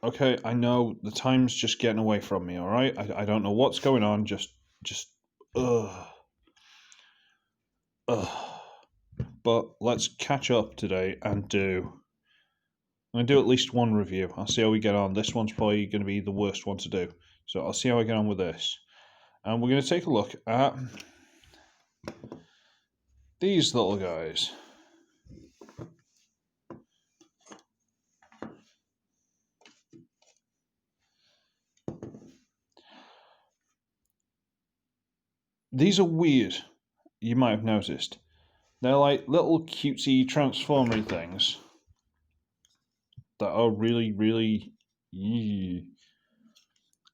Okay, I know the time's just getting away from me, alright? I don't know what's going on, just, ugh. Ugh. But let's catch up today and I'm going to do at least one review. I'll see how we get on. This one's probably going to be the worst one to do. So I'll see how I get on with this. And we're going to take a look at these little guys. These are weird, you might have noticed. They're like little cutesy transformery things that are really, really...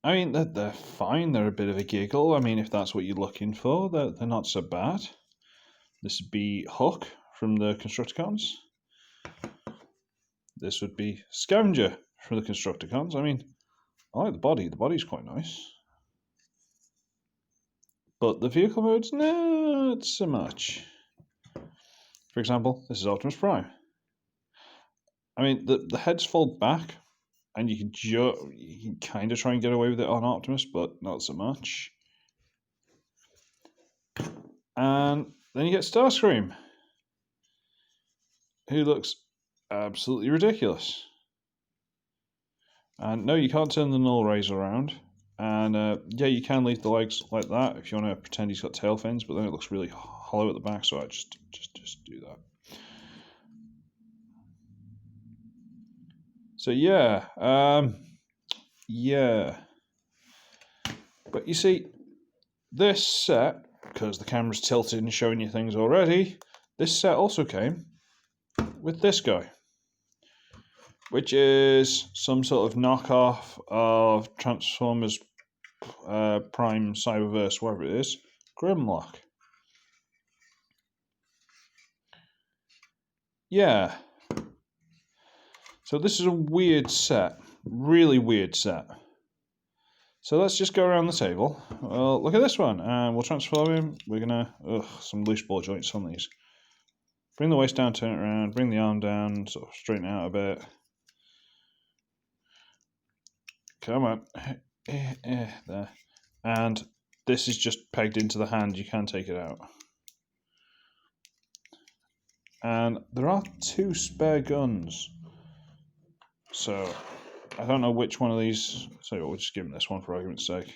I mean, they're fine. They're a bit of a giggle. I mean, if that's what you're looking for, they're not so bad. This would be Hook from the Constructicons. This would be Scavenger from the Constructicons. I mean, I like the body. The body's quite nice. But the vehicle modes, not so much. For example, this is Optimus Prime. I mean, the heads fold back, and you can kind of try and get away with it on Optimus, but not so much. And then you get Starscream, who looks absolutely ridiculous. And no, you can't turn the null rays around. And yeah, you can leave the legs like that if you want to pretend he's got tail fins, but then it looks really hollow at the back, so I just do that. So yeah, yeah. But you see, this set, because the camera's tilted and showing you things already, this set also came with this guy, which is some sort of knockoff of Transformers Prime Cyberverse, whatever it is, Grimlock. Yeah. So this is a weird set, really weird set. So let's just go around the table. Well, look at this one, and we'll transform him. We're gonna, some loose ball joints on these. Bring the waist down, turn it around, bring the arm down, sort of straighten it out a bit. Come on. There. And this is just pegged into the hand, you can take it out. And there are 2 spare guns. So, I don't know which one of these... So we'll just give him this one for argument's sake.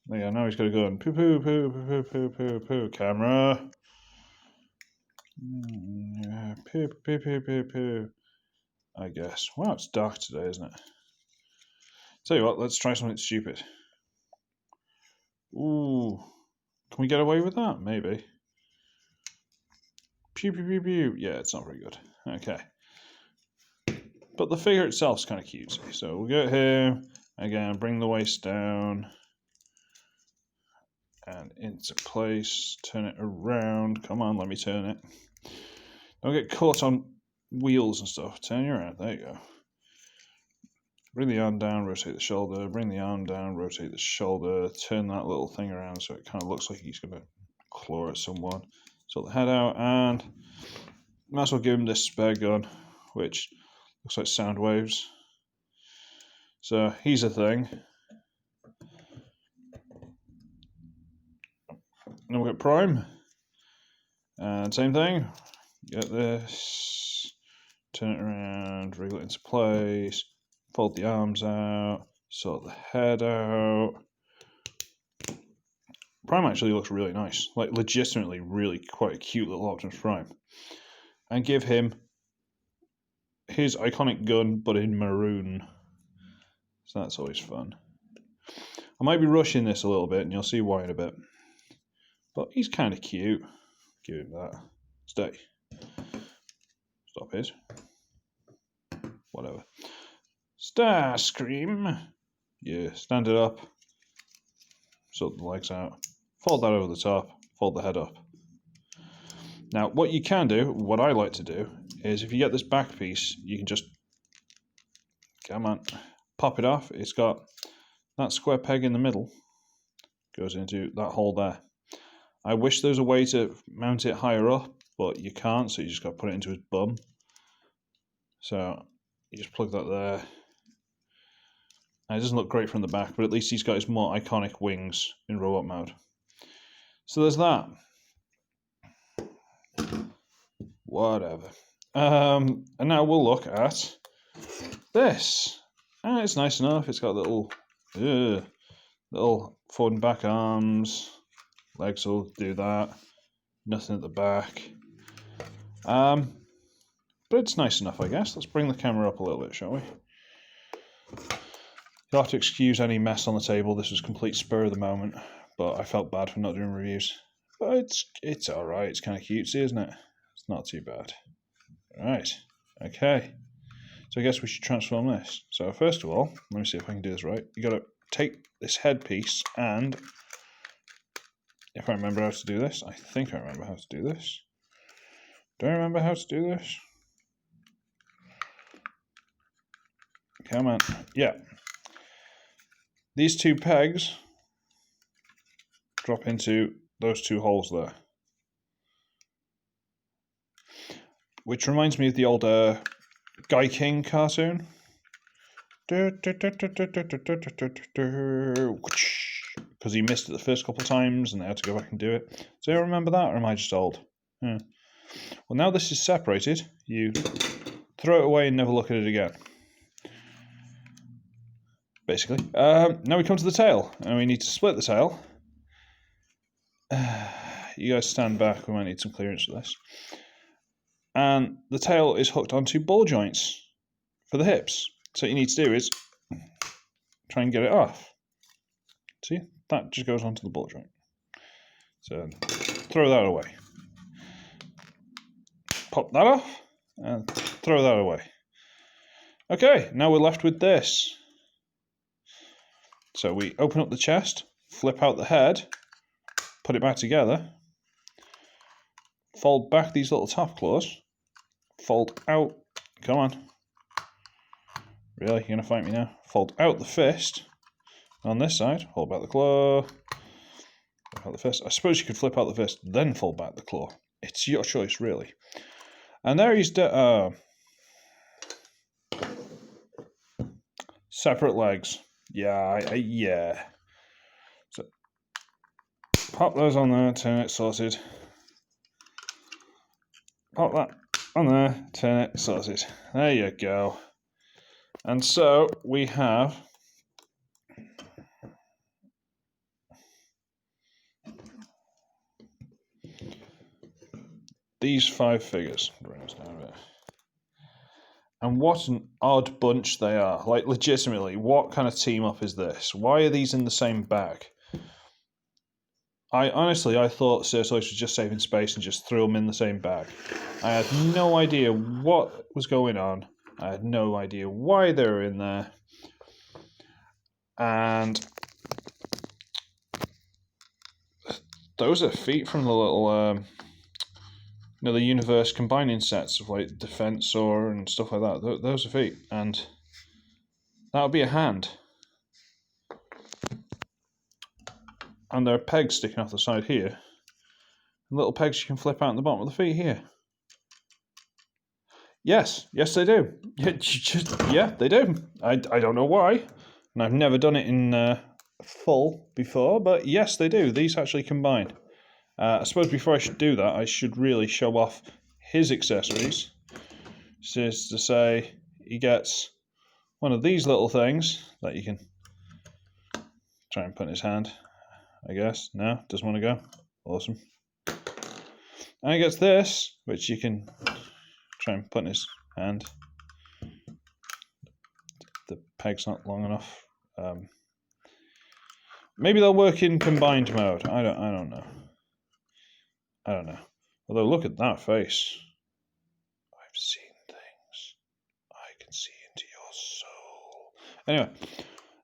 There you go, now he's got a gun. Poo poo poo poo poo poo poo camera. Poo poo poo poo poo. I guess. Wow, it's dark today, isn't it? Tell you what, let's try something stupid. Ooh. Can we get away with that? Maybe. Pew pew pew pew. Yeah, it's not very good. Okay. But the figure itself's kind of cutesy. So we'll go here. Again, bring the waist down. And into place. Turn it around. Come on, let me turn it. Don't get caught on wheels and stuff. Turn you around. There you go. Bring the arm down, rotate the shoulder. Bring the arm down, rotate the shoulder. Turn that little thing around so it kind of looks like he's going to claw at someone. Sort the head out, and might as well give him this spare gun, which looks like sound waves. So he's a thing. And then we've got Prime. And same thing. Get this. Turn it around, wriggle it into place. Fold the arms out. Sort the head out. Prime actually looks really nice. Like, legitimately really quite a cute little Optimus Prime. And give him his iconic gun, but in maroon. So that's always fun. I might be rushing this a little bit, and you'll see why in a bit. But he's kind of cute. Give him that. Stay. Stop it. Whatever. Starscream. Yeah, stand it up. Sort the legs out. Fold that over the top. Fold the head up. Now, what you can do, what I like to do, is if you get this back piece, you can just, come on, pop it off. It's got that square peg in the middle. Goes into that hole there. I wish there was a way to mount it higher up, but you can't, so you just got to put it into his bum. So you just plug that there. And it doesn't look great from the back, but at least he's got his more iconic wings in robot mode. So there's that. Whatever. And now we'll look at this. And it's nice enough. It's got little forward and back arms. Legs will do that. Nothing at the back. But it's nice enough, I guess. Let's bring the camera up a little bit, shall we? You'll have to excuse any mess on the table. This was complete spur of the moment, but I felt bad for not doing reviews. But it's all right. It's kind of cutesy, isn't it? It's not too bad. Right. Okay. So I guess we should transform this. So first of all, let me see if I can do this right. You got to take this headpiece and, if I remember how to do this, I think I remember how to do this. Do I remember how to do this? Come on. Yeah. These two pegs drop into those two holes there. Which reminds me of the old Guy King cartoon. Because he missed it the first couple of times and they had to go back and do it. Do you remember that, or am I just old? Yeah. Well, now this is separated, you throw it away and never look at it again. Basically. Now we come to the tail, and we need to split the tail. You guys stand back, we might need some clearance for this. And the tail is hooked onto ball joints for the hips. So what you need to do is try and get it off. See? That just goes onto the ball joint. So throw that away. Pop that off, and throw that away. Okay, now we're left with this. So we open up the chest, flip out the head, put it back together, fold back these little top claws, fold out, come on. Really, you're going to fight me now? Fold out the fist on this side, hold back the claw, flip out the fist. I suppose you could flip out the fist, then fold back the claw. It's your choice, really. And there he's separate legs. Yeah, yeah. So pop those on there, turn it, sorted. Pop that on there, turn it, sorted. There you go. And so we have these 5 figures. Bring this down a bit. And what an odd bunch they are. Like, legitimately, what kind of team up is this? Why are these in the same bag? I thought SirToys was just saving space and just threw them in the same bag. I had no idea what was going on. I had no idea why they were in there. And those are feet from the little... the universe combining sets of like Defensor and stuff like that. Those are feet, and that would be a hand. And there are pegs sticking off the side here, and little pegs you can flip out in the bottom of the feet here. Yes, they do. Yeah, they do. I don't know why, and I've never done it in full before, but yes, they do. These actually combine. I suppose before I should do that, I should really show off his accessories. So is to say, he gets one of these little things that you can try and put in his hand, I guess. No, doesn't want to go. Awesome. And he gets this, which you can try and put in his hand. The peg's not long enough. Maybe they'll work in combined mode. I don't know. I don't know. Although, look at that face. I've seen things. I can see into your soul. Anyway,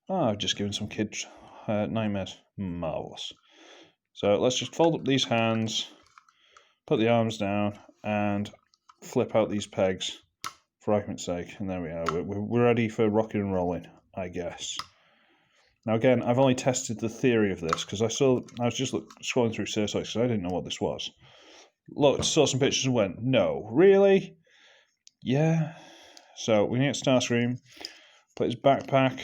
I've just given some kids nightmares. Marvellous. So let's just fold up these hands, put the arms down, and flip out these pegs, for argument's sake. And there we are. We're ready for rocking and rolling, I guess. Now again, I've only tested the theory of this because I was just scrolling through SirToys because I didn't know what this was. Saw some pictures and went, no, really? Yeah. So we need to Starscream, put his backpack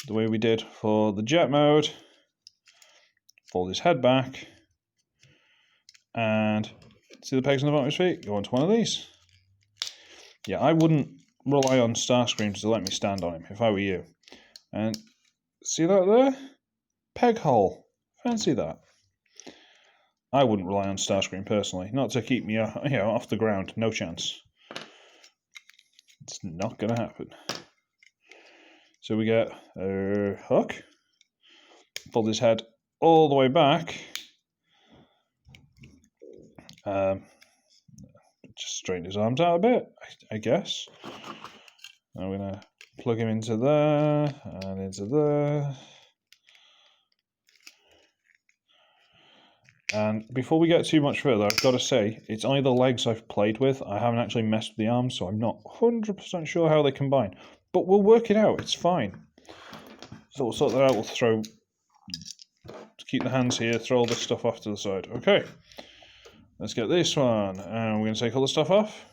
the way we did for the jet mode. Fold his head back. And see the pegs on the bottom of his feet? Go onto one of these. Yeah, I wouldn't rely on Starscream to let me stand on him if I were you. And see that there? Peg hole. Fancy that. I wouldn't rely on Starscream personally. Not to keep me off the ground. No chance. It's not going to happen. So we get a hook. Fold his head all the way back. Just straighten his arms out a bit, I guess. I'm going to plug him into there and into there. And before we get too much further, I've got to say, it's only the legs I've played with. I haven't actually messed with the arms, so I'm not 100% sure how they combine. But we'll work it out, it's fine. So we'll sort that out, we'll keep the hands here, throw all this stuff off to the side. Okay, let's get this one. And we're going to take all the stuff off.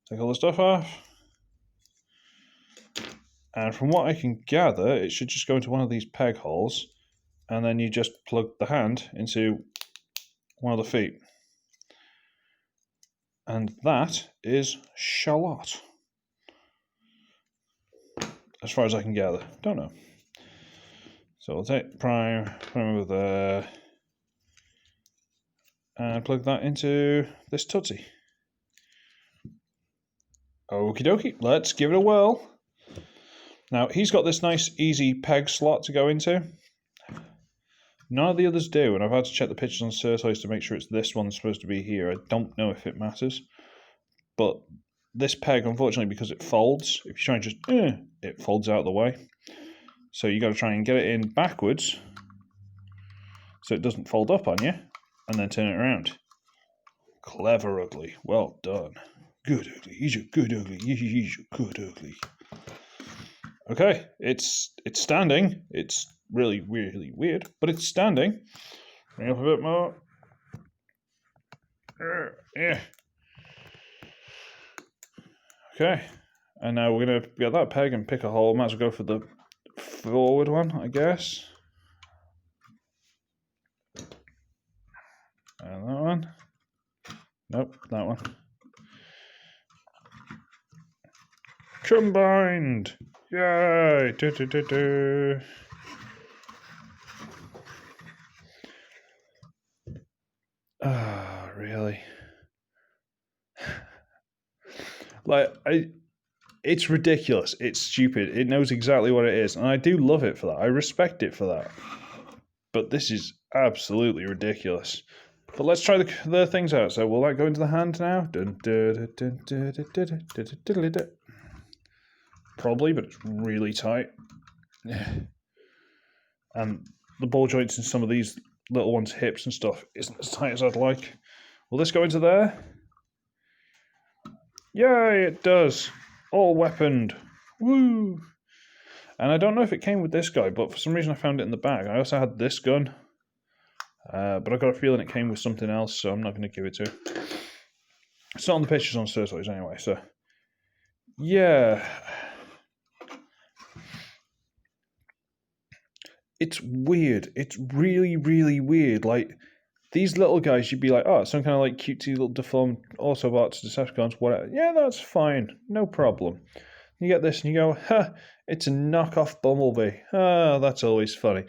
Take all the stuff off. And from what I can gather, it should just go into one of these peg holes. And then you just plug the hand into one of the feet. And that is Charlotte. As far as I can gather. Don't know. So we'll take Prime, put him over there, and plug that into this Tootsie. Okie dokie, let's give it a whirl. Now, he's got this nice, easy peg slot to go into. None of the others do, and I've had to check the pictures on SirToys to make sure it's this one that's supposed to be here. I don't know if it matters. But this peg, unfortunately, because it folds, if you try and just, it folds out of the way. So you got to try and get it in backwards so it doesn't fold up on you, and then turn it around. Clever Ugly. Well done. Good Ugly. He's a good Ugly. He's a good Ugly. Okay, it's standing. It's really, really weird, but it's standing. Bring up a bit more. Yeah. Okay, and now we're going to get that peg and pick a hole. Might as well go for the forward one, I guess. And that one. Nope, that one. Combined! Yay! Do, do, do, do. Ah, really? It's ridiculous. It's stupid. It knows exactly what it is, and I do love it for that. I respect it for that. But this is absolutely ridiculous. But let's try the things out. So will that go into the hand now? Probably, but it's really tight. And the ball joints in some of these little ones' hips and stuff isn't as tight as I'd like. Will this go into there? Yay, it does. All weaponed. Woo! And I don't know if it came with this guy, but for some reason I found it in the bag. I also had this gun. But I got a feeling it came with something else, so I'm not going to give it to it. It's not on the pictures on SirToys anyway, so... Yeah. It's weird. It's really, really weird. Like, these little guys, you'd be like, oh, some kind of like cutesy little deformed Autobots, Decepticons, whatever. Yeah, that's fine. No problem. You get this and you go, it's a knockoff Bumblebee. Oh, that's always funny.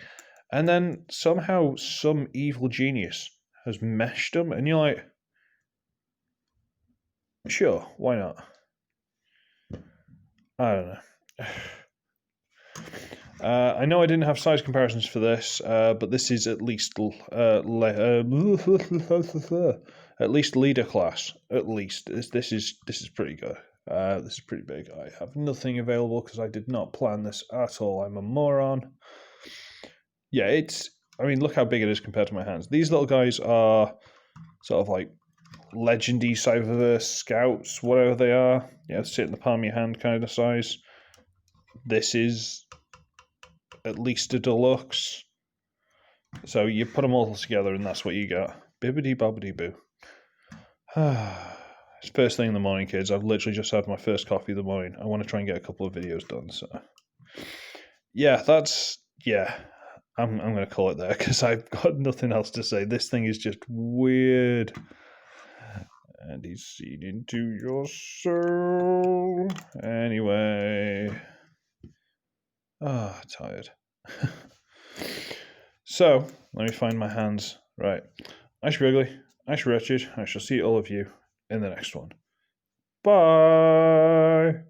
And then somehow some evil genius has meshed them, and you're like, sure, why not? I don't know. I know I didn't have size comparisons for this, but this is at least at least leader class. At least this is pretty good. This is pretty big. I have nothing available because I did not plan this at all. I'm a moron. Yeah, I mean, look how big it is compared to my hands. These little guys are sort of like legendy Cyberverse scouts, whatever they are. Yeah, sit in the palm of your hand kind of size. This is at least a deluxe. So you put them all together and that's what you got. Bibbidi bobbidi boo. It's first thing in the morning, kids. I've literally just had my first coffee of the morning. I want to try and get a couple of videos done, so... yeah, I'm going to call it there because I've got nothing else to say. This thing is just weird. And he's seen into your soul. Anyway. Tired. So, let me find my hands. Right. I shall be ugly. I shall be wretched. I shall see all of you in the next one. Bye.